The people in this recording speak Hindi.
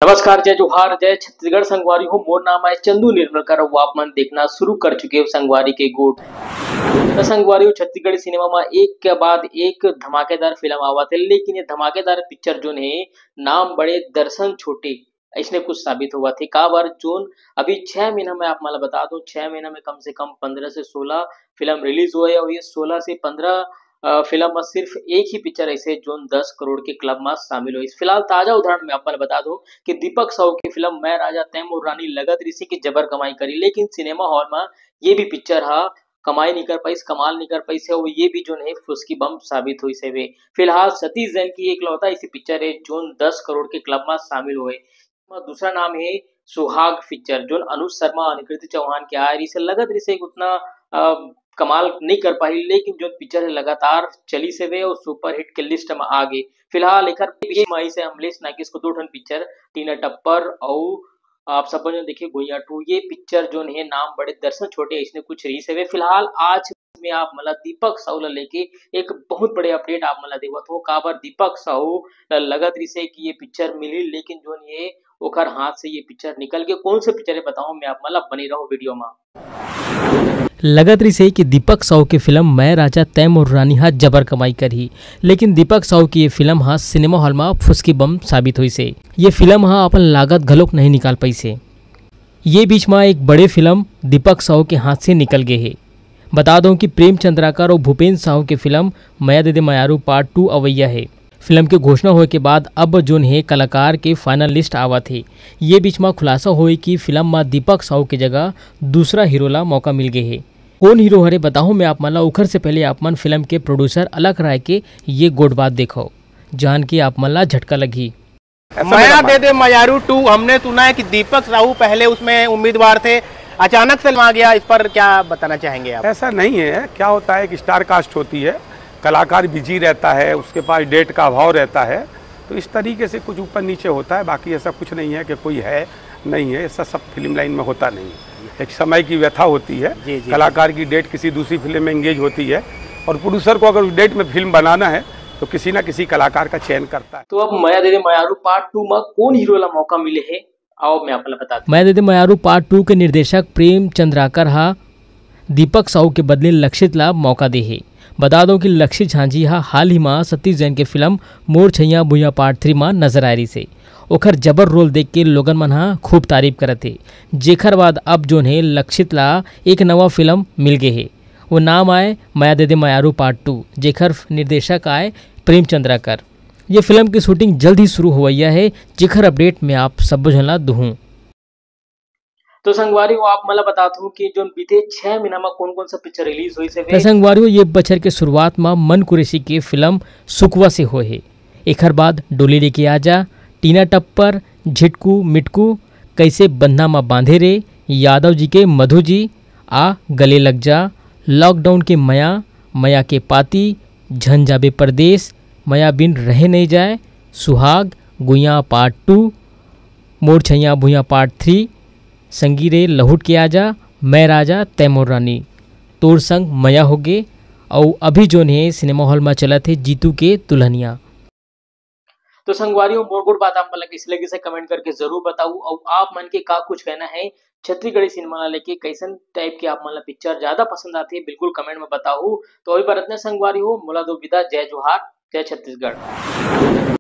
नमस्कार, जय जोहार, जय छत्तीसगढ़ संगवारी हो। मोर नाम है चंदू निर्मलकर। वो आप मन देखना शुरू कर चुके हो संगवारी के गोठ। तो संगवारी हो छत्तीसगढ़ी सिनेमा में एक के बाद एक धमाकेदार फिल्म आवत है, लेकिन ये धमाकेदार पिक्चर जोन है नाम बड़े दर्शन छोटे ऐसने कुछ साबित हुआ थे। का बार जोन अभी 6 महीना में आप मला बता दो, 6 महीना में कम से कम 15 से 16 फिल्म रिलीज हुए और ये 16 से 15 फिल्म में सिर्फ एक ही पिक्चर ऐसे जोन 10 करोड़ के क्लब में शामिल हुई। फिलहाल ताजा उदाहरण में आपको बता दूं कि दीपक साहू की फिल्म मैं राजा तैमूर रानी लगत ऋषि की जबर कमाई करी, लेकिन सिनेमा हॉल में ये भी पिक्चर हा कमाई नहीं कर पाई, कमाल नहीं कर पाई से, और ये भी जो है फुसकी बम साबित हुई से वे। फिलहाल सतीश जैन की एक लौता ऐसी पिक्चर है जोन 10 करोड़ के क्लब में शामिल हुए। दूसरा नाम है सुहाग पिक्चर जो अनुज शर्मा अनुकृति चौहान के आए इसे लगत रही से उतना कमाल नहीं कर पाई, लेकिन जो पिक्चर है लगातार चली से वे और सुपर हिट के लिस्ट में आ गई। फिलहाल एक मई से अमलेश नागिस को 2 ठन पिक्चर टीना टप्पर और आप सब जो देखिए गुइया 2 ये पिक्चर जो है नाम बड़े दर्शन छोटे इसने कुछ रही से वे। फिलहाल आज में आप मला दीपक साहू लेके एक बहुत बड़े अपडेट आप मला देवत हो। काबर दीपक साहू लगत रही से कि ये पिक्चर मिली, लेकिन जो ये ओखर हाथ से ये पिक्चर निकल के कौन से पिक्चर है बताऊं मैं आप मला बने रहो वीडियो में। लगत रही से कि दीपक साहू की फिल्म मैं राजा तैमूर रानी हा जबर कमाई करी, लेकिन दीपक साहू की ये फिल्म हा सिनेमा हॉल में फुसकी बम साबित हुई से। ये फिल्म हा अपन लागत घलोक नहीं निकाल पाई से। ये बीच में एक बड़े फिल्म दीपक साहू के हाथ से निकल गए है। बता दूं कि प्रेम चंद्राकर और भूपेंद्र साहू की फिल्म मया दे मयारू पार्ट 2 अवैया है। फिल्म के घोषणा होने के बाद अब जोन है कलाकार के फाइनल लिस्ट आवा थे। ये बीच में खुलासा हुई कि फिल्म में दीपक साहू की जगह दूसरा हीरो ला मौका मिल गए है। कौन हीरो हरे बताऊं मैं आप मला, उखर से पहले आप मन फिल्म के प्रोड्यूसर अलग राय के ये गोट बात देखो जान के आप मला झटका लगी। मया दे मयारू 2 हमने सुना है कि दीपक साहू पहले उसमें उम्मीदवार थे, अचानक से आ गया, इस पर क्या बताना चाहेंगे आप? ऐसा नहीं है, क्या होता है कि स्टार कास्ट होती है, कलाकार बिजी रहता है, उसके पास डेट का अभाव रहता है, तो इस तरीके से कुछ ऊपर नीचे होता है। बाकी ऐसा कुछ नहीं है कि कोई है नहीं है, ऐसा सब फिल्म लाइन में होता नहीं है। एक समय की व्यथा होती है, कलाकार की डेट किसी दूसरी फिल्म में एंगेज होती है और प्रोड्यूसर को अगर उस डेट में फिल्म बनाना है तो किसी ना किसी कलाकार का चयन करता है। तो अब मया दे मयारू पार्ट 2 में कौन हीरो ला मौका मिले है आओ मैं आपको बता दूं। मया दे मयारू पार्ट 2 के निर्देशक प्रेम चंद्राकर हा दीपक साहू के बदले लक्षित ला मौका दे है। बता दो कि लक्षित झांझी हा हाल ही में सतीश जैन के फिल्म मोर छैया भुइया पार्ट 3 में नजर आ रही से। ओखर जबर रोल देख के लोगन मन हा खूब तारीफ करत थे। जेखर बाद अब जोन है लक्षित ला एक नवा फिल्म मिल गए है, वो नाम आए मया दे मयारू पार्ट 2, जेखर निर्देशक आए प्रेम चंद्राकर। ये फिल्म की शूटिंग जल्द ही शुरू हुआ है, जेखर अपडेट में आप सब जनला दूँ। तो संगवारी वो आप मला बता दूं कि जो बीते 6 महीना में कौन कौन सा पिक्चर रिलीज हुई से संगवारी ये बचर के शुरुआत में मन कुरैशी की फिल्म सुकवा से हो है। एक बाद डोली लेके आजा, टीना टप्पर, झिटकू मिटकू, कैसे बंधा में बांधे रे, यादव जी के मधु जी, आ गले लग जा, लॉकडाउन के मया, मया के पाती, झंझाबे परदेश, मया बिन रहे नहीं जाए, सुहाग, गुइया पार्ट 2, मोर छैया भुइया पार्ट 3, संगीरे लहुट के आजा, मैं राजा तैमूर रानी, तोर संग मया हो गए, और अभी जो है सिनेमा हॉल में चला थे जीतू के दुल्हनिया। तो संगवारियों मोड़ बात आप मतलब इस लगे से कमेंट करके जरूर बताऊ, और आप मन के का कुछ कहना है छत्तीसगढ़ी सिनेमा लेके कैसन टाइप के आप मतलब पिक्चर ज्यादा पसंद आती है बिल्कुल कमेंट में बताऊ। तो अभी पर इतने संगवारी हो मुला दो विदा, जय जोहार, जय छत्तीसगढ़।